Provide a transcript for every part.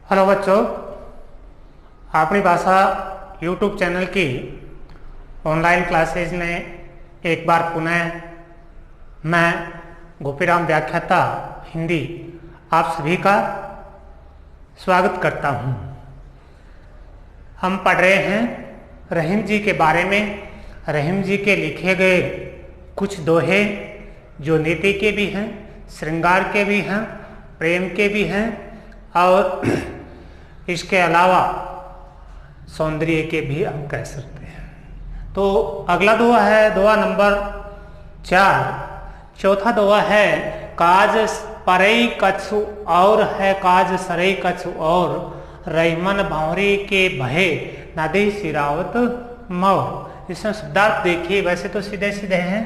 Hello बच्चों, अपनी भाषा यूट्यूब चैनल की ऑनलाइन क्लासेज में एक बार पुनः मैं गोपीराम व्याख्याता हिंदी आप सभी का स्वागत करता हूं। हम पढ़ रहे हैं रहीम जी के बारे में। रहीम जी के लिखे गए कुछ दोहे जो नीति के भी हैं, श्रृंगार के भी हैं, प्रेम के भी हैं और इसके अलावा सौंदर्य के भी हम कह सकते हैं। तो अगला दोहा है दोहा नंबर 4। चौथा दोहा है काज परई कछु और है काज सरई कछु और रहीमन भंवरी के भये नदी सिरावत मौर। इसमें शब्दार्थ देखिए, वैसे तो सीधे सीधे हैं।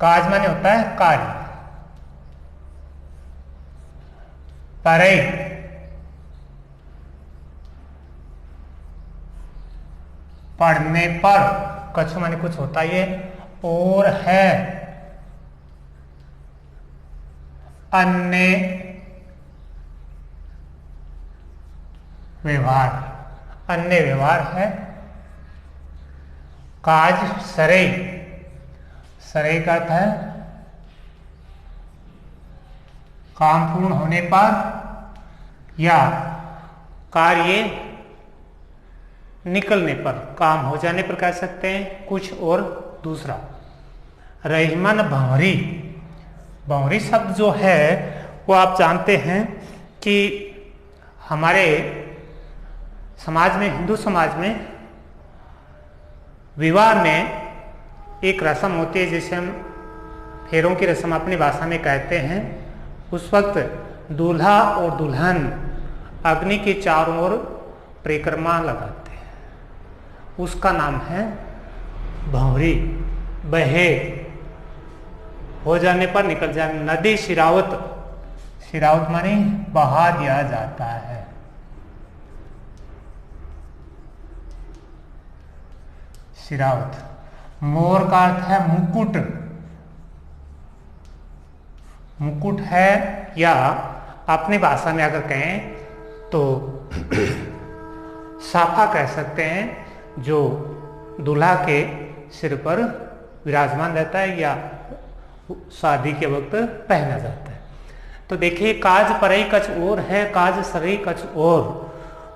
काज माने होता है कार्य, परई पढ़ने पर, कछु माने कुछ होता है, और है अन्य व्यवहार। अन्य व्यवहार है काज सरई। सरई का अर्थ है काम पूर्ण होने पर या कार्य निकलने पर, काम हो जाने पर कह सकते हैं कुछ। और दूसरा रहीमन भंवरी। भंवरी शब्द जो है वो आप जानते हैं कि हमारे समाज में, हिंदू समाज में विवाह में एक रस्म होती है जिसे हम फेरों की रस्म अपनी भाषा में कहते हैं। उस वक्त दूल्हा और दुल्हन अग्नि के चारों ओर परिक्रमा लगाते हैं। उसका नाम है भंवरी। बहे हो जाने पर, निकल जाने। नदी सिरावत। सिरावत माने बहा दिया जाता है। सिरावत। मोर का अर्थ है मुकुट। मुकुट है, या अपनी भाषा में अगर कहें तो साफा कह सकते हैं, जो दूल्हा के सिर पर विराजमान रहता है या शादी के वक्त पहना जाता है। तो देखिए, काज परई कछ और है काज सरई कछ और।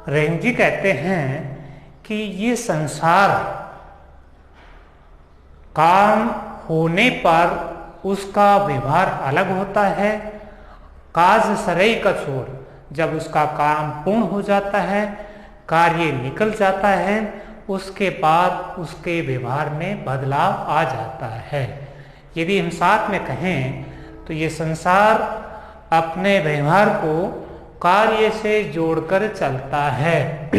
रहीम जी कहते हैं कि ये संसार काम होने पर उसका व्यवहार अलग होता है। काज सरई कछ और, जब उसका काम पूर्ण हो जाता है, कार्य निकल जाता है, उसके बाद उसके व्यवहार में बदलाव आ जाता है। यदि हम साथ में कहें तो ये संसार अपने व्यवहार को कार्य से जोड़कर चलता है।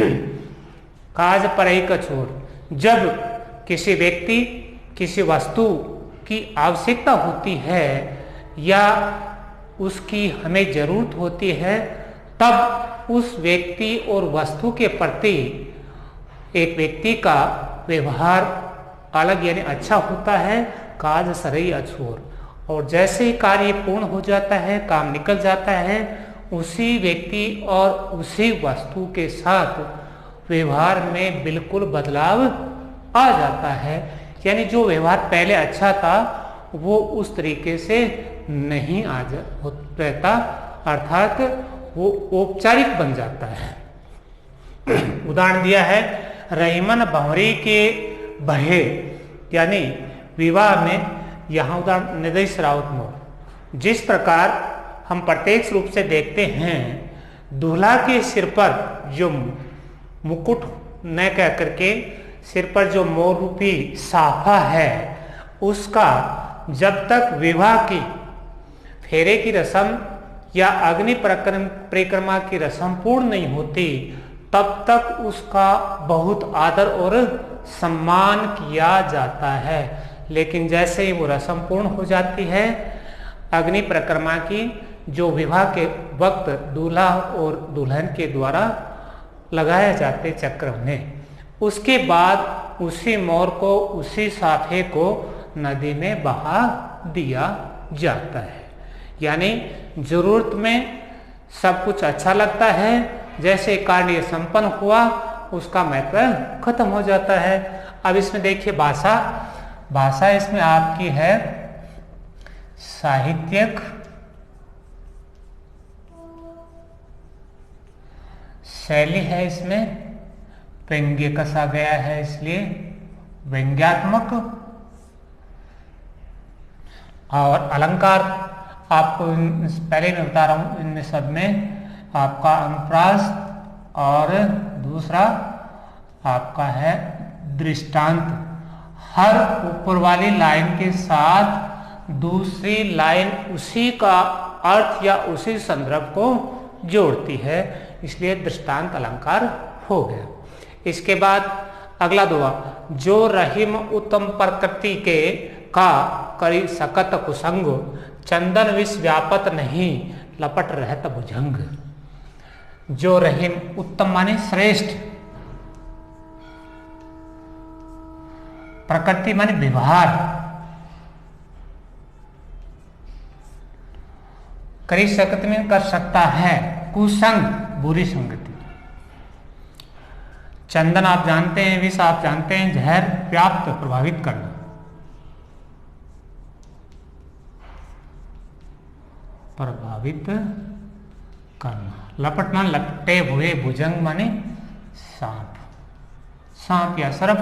काज परई कछ और, जब किसी व्यक्ति, किसी वस्तु की आवश्यकता होती है या उसकी हमें जरूरत होती है, तब उस व्यक्ति और वस्तु के प्रति एक व्यक्ति का व्यवहार अलग यानी अच्छा होता है। काज सरई अछोर। और जैसे ही कार्य पूर्ण हो जाता है, काम निकल जाता है, उसी व्यक्ति और उसी वस्तु के साथ व्यवहार में बिल्कुल बदलाव आ जाता है। यानी जो व्यवहार पहले अच्छा था वो उस तरीके से नहीं रहता, अर्थात वो औपचारिक बन जाता है। उदाहरण दिया है रहीमन भंवरी के बहे, यानी विवाह में। यहाँ उदाहरण नदी सिरावत मोर। जिस प्रकार हम प्रत्यक्ष रूप से देखते हैं, दूल्हा के सिर पर जो मुकुट न कह करके सिर पर जो मोर रूपी साफा है, उसका जब तक विवाह की फेरे की रस्म या अग्नि परिक्रमा की रस्म पूर्ण नहीं होती, तब तक उसका बहुत आदर और सम्मान किया जाता है। लेकिन जैसे ही वो रस्म पूर्ण हो जाती है, अग्नि परिक्रमा की, जो विवाह के वक्त दूल्हा और दुल्हन के द्वारा लगाए जाते चक्र में, उसके बाद उसी मोर को, उसी साफे को नदी में बहा दिया जाता है। यानी जरूरत में सब कुछ अच्छा लगता है, जैसे कार्य संपन्न हुआ उसका महत्व खत्म हो जाता है। अब इसमें देखिए भाषा, भाषा इसमें आपकी है साहित्यिक, शैली है इसमें व्यंग्य कसा गया है इसलिए व्यंग्यात्मक, और अलंकार आपको पहले मैं बता रहा हूं इनमें सब में आपका अनुप्रास और दूसरा आपका है दृष्टांत। हर ऊपर वाली लाइन के साथ दूसरी लाइन उसी का अर्थ या उसी संदर्भ को जोड़ती है, इसलिए दृष्टांत अलंकार हो गया। इसके बाद अगला दुआ, जो रहीम उत्तम प्रकृति के का करी सकत कुसंग, चंदन विष व्यापत नहीं लपट रहत भुजंग। जो रहीम उत्तम माने श्रेष्ठ, प्रकृति माने व्यवहार, करी सकत में कर सकता है, कुसंग बुरी संगति। चंदन आप जानते हैं, विष आप जानते हैं, जहर व्याप्त प्रभावित करना। प्रभावित करना, लपट मान लपटे हुए, भुजंग माने सांप, सांप या सर्प।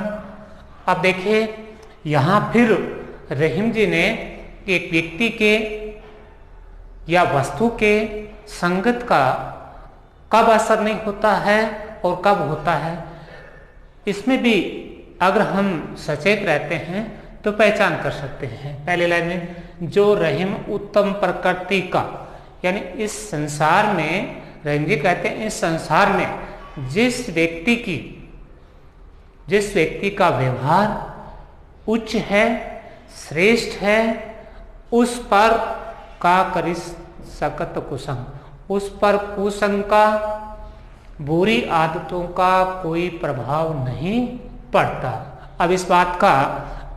अब देखिए यहां फिर रहीम जी ने एक व्यक्ति के या वस्तु के संगत का कब असर नहीं होता है और कब होता है, इसमें भी अगर हम सचेत रहते हैं तो पहचान कर सकते हैं। पहले लाइन में जो रहीम उत्तम प्रकृति का, यानी इस संसार में, रहीम जी कहते हैं इस संसार में जिस व्यक्ति का व्यवहार उच्च है, श्रेष्ठ है, उस पर का करी सकत कुसंग, उस पर कुसंग का, बुरी आदतों का कोई प्रभाव नहीं पड़ता। अब इस बात का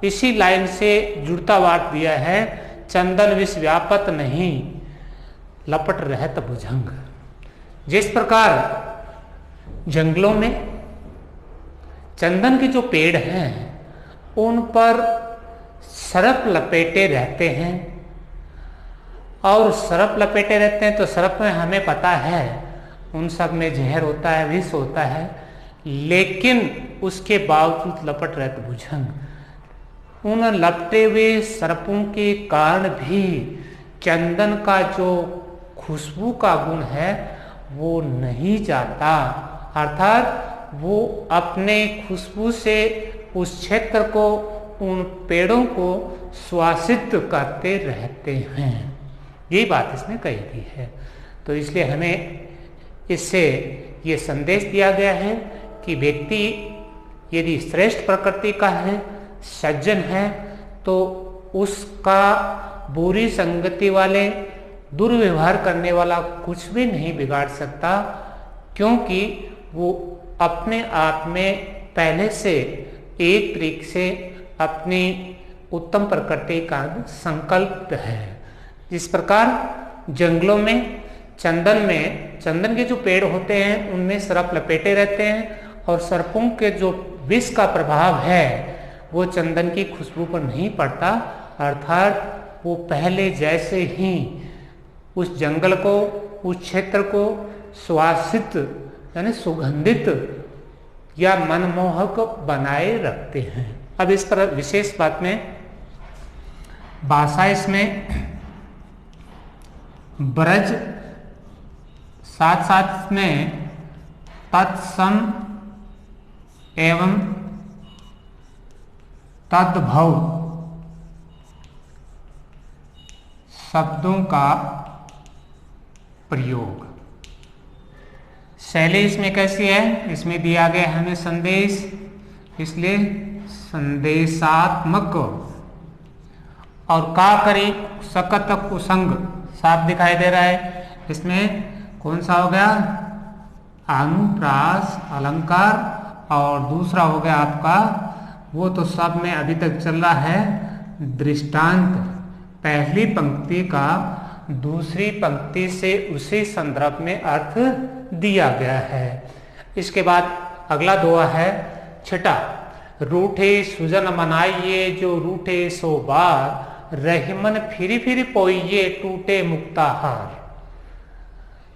इसी लाइन से जुड़ता वार्ता दिया है, चंदन विष व्यापत नहीं लपट रहत भुजंग। जिस प्रकार जंगलों में चंदन के जो पेड़ हैं उन पर सरप लपेटे रहते हैं, और सरप लपेटे रहते हैं तो सरप में हमें पता है उन सब में जहर होता है, विष होता है, लेकिन उसके बावजूद लपट रहते भुजंग। उन लपटे हुए सर्पों के कारण भी चंदन का जो खुशबू का गुण है वो नहीं जाता, अर्थात वो अपने खुशबू से उस क्षेत्र को, उन पेड़ों को सुवासित करते रहते हैं। यही बात इसमें कही गई है। तो इसलिए हमें इससे ये संदेश दिया गया है कि व्यक्ति यदि श्रेष्ठ प्रकृति का है, सज्जन है, तो उसका बुरी संगति वाले, दुर्व्यवहार करने वाला कुछ भी नहीं बिगाड़ सकता, क्योंकि वो अपने आप में पहले से एक तरीके से अपनी उत्तम प्रकृति का संकल्प है। इस प्रकार जंगलों में चंदन के जो पेड़ होते हैं उनमें सर्प लपेटे रहते हैं, और सर्पों के जो विष का प्रभाव है वो चंदन की खुशबू पर नहीं पड़ता, अर्थात वो पहले जैसे ही उस जंगल को, उस क्षेत्र को सुवासित यानी सुगंधित या मनमोहक बनाए रखते हैं। अब इस पर विशेष बात में भाषा इसमें ब्रज, साथ साथ में तत्सम एवं तद्भव शब्दों का प्रयोग। शैली इसमें कैसी है, इसमें दिया गया हमें संदेश, इसलिए संदेशात्मक, और का करी सकत कुसंग साफ दिखाई दे रहा है। इसमें कौन सा हो गया, अनुप्रास अलंकार, और दूसरा हो गया आपका, वो तो सब में अभी तक चल रहा है, दृष्टांत। पहली पंक्ति का दूसरी पंक्ति से उसी संदर्भ में अर्थ दिया गया है। इसके बाद अगला दोहा है छठा, रूठे सुजन मनाइए जो रूठे सो बार, रहीमन फिरी फिरी पोइये टूटे मुक्ताहार।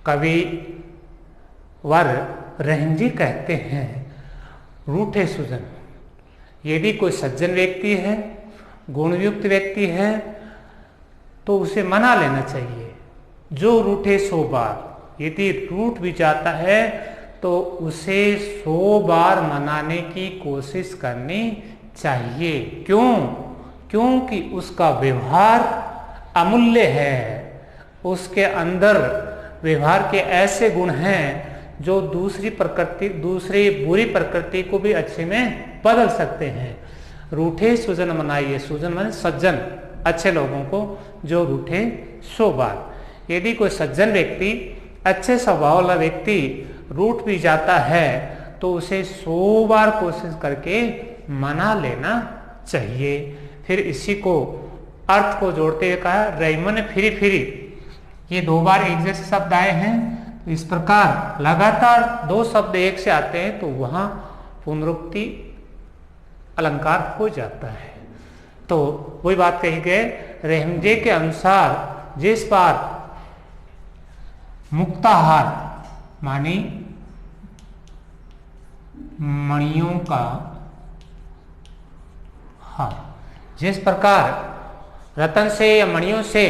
कवि वर रहीम जी कहते हैं रूठे सुजन, यदि कोई सज्जन व्यक्ति है, गुणयुक्त व्यक्ति है, तो उसे मना लेना चाहिए। जो रूठे सो बार, यदि रूठ भी जाता है तो उसे 100 बार मनाने की कोशिश करनी चाहिए। क्यों? क्योंकि उसका व्यवहार अमूल्य है, उसके अंदर व्यवहार के ऐसे गुण हैं जो दूसरी बुरी प्रकृति को भी अच्छे में बदल सकते हैं। रूठे सुजन मनाइए, सुजन माने सज्जन, अच्छे लोगों को, जो रूठे 100 बार। यदि कोई सज्जन व्यक्ति, अच्छे स्वभाव वाला व्यक्ति रूठ भी जाता है तो उसे 100 बार कोशिश करके मना लेना चाहिए। फिर इसी को अर्थ को जोड़ते हुए कहा रहीमन फिरी फिरी, ये 2 बार एक जैसे शब्द आए हैं, तो इस प्रकार लगातार 2 शब्द एक से आते हैं तो वहां पुनरुक्ति अलंकार हो जाता है। तो वही बात कही गई, रहीम जी के अनुसार जिस बार मुक्ताहार मानी मणियों का हार, जिस प्रकार रतन से या मणियों से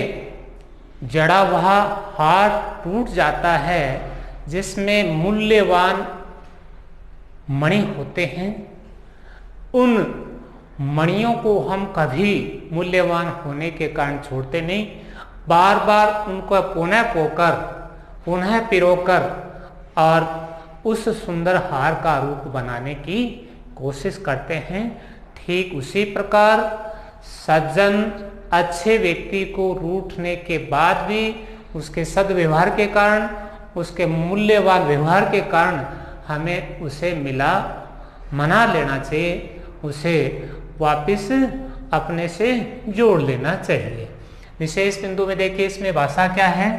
जड़ा हुआ हार टूट जाता है, जिसमें मूल्यवान मणि होते हैं, उन मणियों को हम कभी मूल्यवान होने के कारण छोड़ते नहीं, बार बार उनको पुनः पोकर, पुनः पिरोकर और उस सुंदर हार का रूप बनाने की कोशिश करते हैं। ठीक उसी प्रकार सज्जन अच्छे व्यक्ति को रूठने के बाद भी उसके सद्व्यवहार के कारण, उसके मूल्यवान व्यवहार के कारण हमें उसे मना लेना चाहिए, उसे वापस अपने से जोड़ लेना चाहिए। विशेष बिंदु में देखिए, इसमें भाषा क्या है,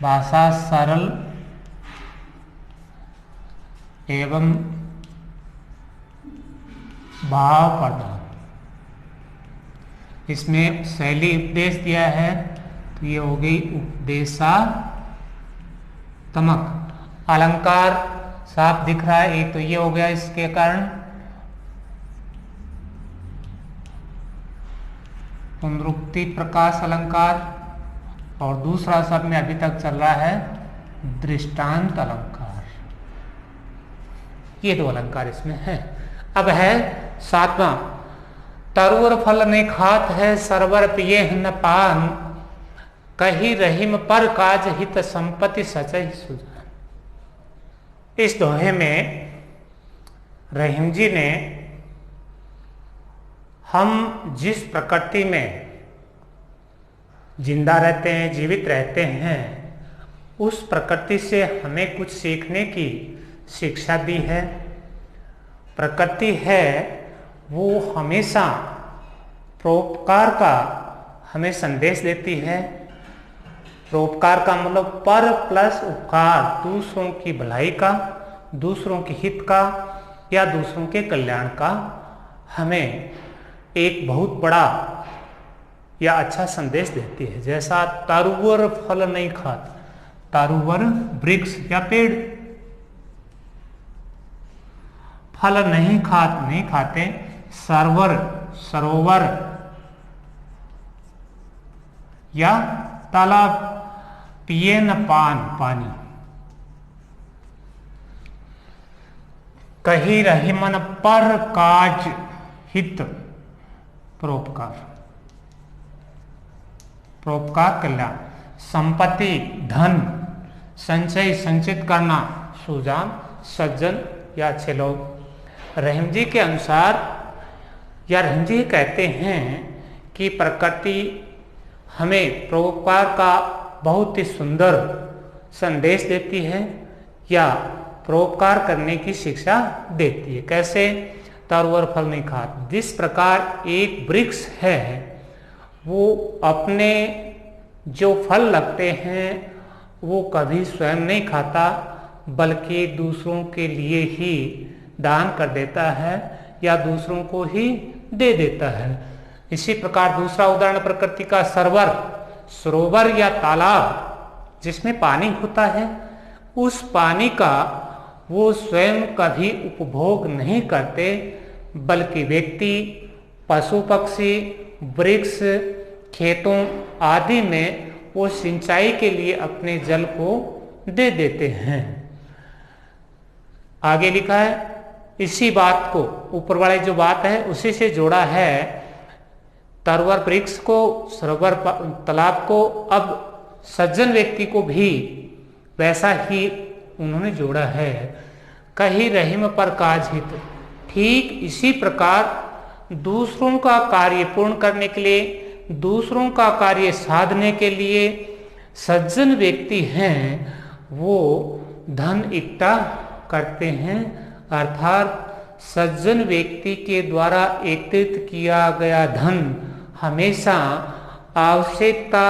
भाषा सरल एवं भाव प्रधान। इसमें शैली उपदेश दिया है तो ये हो गई उपदेशात्मक। अलंकार साफ दिख रहा है, एक तो ये हो गया, इसके कारण पुनरुक्ति प्रकाश अलंकार, और दूसरा शब्द में अभी तक चल रहा है दृष्टांत अलंकार। ये 2 अलंकार इसमें है। अब है 7वां, तरुवर फल नहीं खात है सरवर पिए न पान, कही रहीम पर काज हित संपत्ति सचै सुजान। इस दोहे में रहीम जी ने हम जिस प्रकृति में जिंदा रहते हैं, जीवित रहते हैं, उस प्रकृति से हमें कुछ सीखने की शिक्षा दी है। प्रकृति है वो हमेशा परोपकार का हमें संदेश देती है। परोपकार का मतलब पर प्लस उपकार, दूसरों की भलाई का, दूसरों के हित का या दूसरों के कल्याण का हमें एक बहुत बड़ा या अच्छा संदेश देती है। जैसा तारुवर फल नहीं खाता, तारुवर वृक्ष या पेड़ फल नहीं खाते, सरोवर या तालाब पिए न पानी, कही रहीमन पर काज हित परोपकार कल्याण, संपत्ति धन संचित करना, सुजान सज्जन या अच्छे लोग। रहीम जी के अनुसार या रहीम जी कहते हैं कि प्रकृति हमें परोपकार का बहुत ही सुंदर संदेश देती है या परोपकार करने की शिक्षा देती है। कैसे? तरुवर फल नहीं खाता। जिस प्रकार एक वृक्ष है वो अपने जो फल लगते हैं वो कभी स्वयं नहीं खाता, बल्कि दूसरों के लिए ही दान कर देता है या दूसरों को ही दे देता है। इसी प्रकार दूसरा उदाहरण प्रकृति का सरोवर या तालाब जिसमें पानी होता है, उस पानी का वो स्वयं कभी उपभोग नहीं करते, बल्कि व्यक्ति, पशु पक्षी, वृक्ष, खेतों आदि में वो सिंचाई के लिए अपने जल को दे देते हैं। आगे लिखा है, इसी बात को ऊपर वाले जो बात है उसी से जोड़ा है, तरवर वृक्ष को, सरोवर तालाब को, अब सज्जन व्यक्ति को भी वैसा ही उन्होंने जोड़ा है। कहीं रहीम पर काज हित, ठीक इसी प्रकार दूसरों का कार्य पूर्ण करने के लिए, दूसरों का कार्य साधने के लिए सज्जन व्यक्ति हैं, वो धन इकट्ठा करते हैं, अर्थात सज्जन व्यक्ति के द्वारा एकत्रित किया गया धन हमेशा आवश्यकता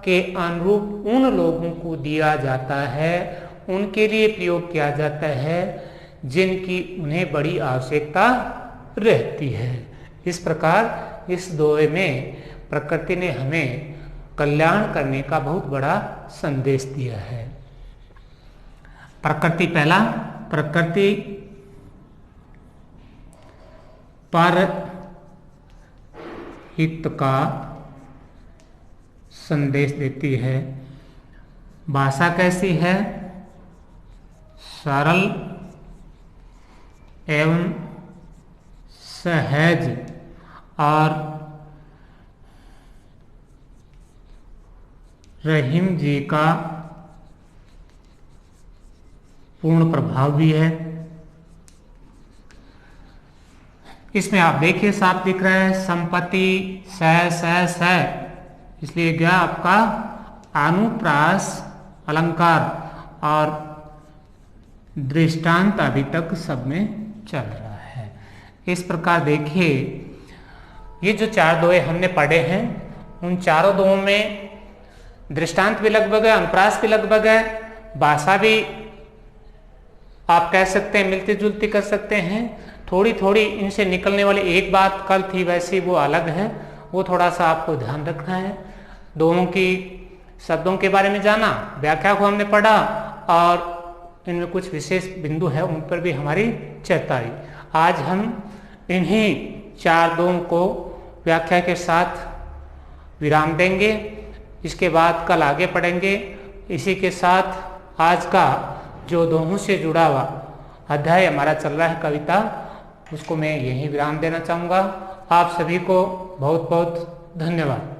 के अनुरूप उन लोगों को दिया जाता है, उनके लिए प्रयोग किया जाता है जिनकी उन्हें बड़ी आवश्यकता रहती है। इस प्रकार इस दोहे में प्रकृति ने हमें कल्याण करने का बहुत बड़ा संदेश दिया है। प्रकृति पहला, प्रकृति पर हित का संदेश देती है। भाषा कैसी है? सरल एवं सहज और रहीम जी का पूर्ण प्रभाव भी है। इसमें आप देखिए साफ दिख रहा है, संपत्ति स, इसलिए क्या आपका अनुप्रास अलंकार और दृष्टांत अभी तक सब में चल रहा है। इस प्रकार देखिए, ये जो चार दोहे हमने पढ़े हैं, उन चारों दोहों में दृष्टांत भी लगभग है, अनुप्रास भी लगभग है, भाषा भी आप कह सकते हैं मिलती जुलती कर सकते हैं। थोड़ी थोड़ी इनसे निकलने वाली एक बात कल थी, वैसी वो अलग है, वो थोड़ा सा आपको ध्यान रखना है। दोनों की शब्दों के बारे में जाना, व्याख्या को हमने पढ़ा और इनमें कुछ विशेष बिंदु है उन पर भी हमारी चर्चा हुई। आज हम इन्हीं चार दोहों को व्याख्या के साथ विराम देंगे, इसके बाद कल आगे पढ़ेंगे। इसी के साथ आज का जो दोहों से जुड़ा हुआ अध्याय हमारा चल रहा है कविता, उसको मैं यहीं विराम देना चाहूँगा। आप सभी को बहुत बहुत धन्यवाद।